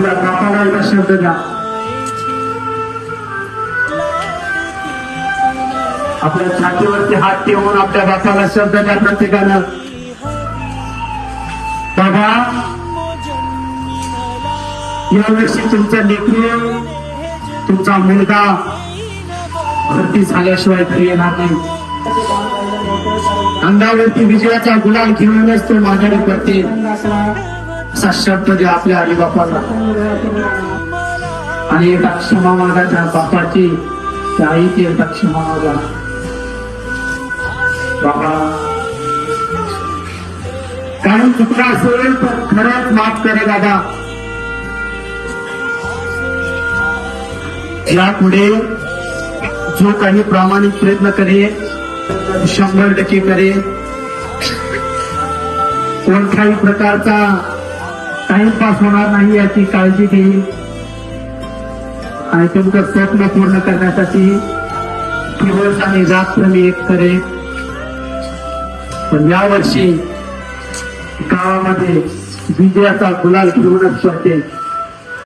आपल्या बापाला एकदा शब्द द्या. आपल्या छातीवरती हात ठेवून आपल्या बापाला शब्द द्या प्रत्येकानं. बाबा, यावर्षी तुमचं लेकरू, तुमचा मुलगा भरती झाल्याशिवाय घरी येणार नाही. अंगावरती विजयाचा गुलाल घेऊनच तो माघारी करते, असा शब्द द्या आपल्या आई बापाला. आणि एकदा क्षमा मागा त्या बापाची, त्या आईची एकदा क्षमा मागा. बाबा, काही चुकला असेल तर खरंच माफ करे दादा. यापुढे जो काही प्रामाणिक प्रयत्न करेल 100% करेल. कोणत्याही प्रकारचा टाइमपास होणार नाही याची काळजी घेईल आणि तुमचं स्वप्न पूर्ण करण्यासाठी दिवस आणि रात्र मी एक करेन. पण यावर्षी गावामध्ये विजयाचा गुलाल घेऊनच पडते.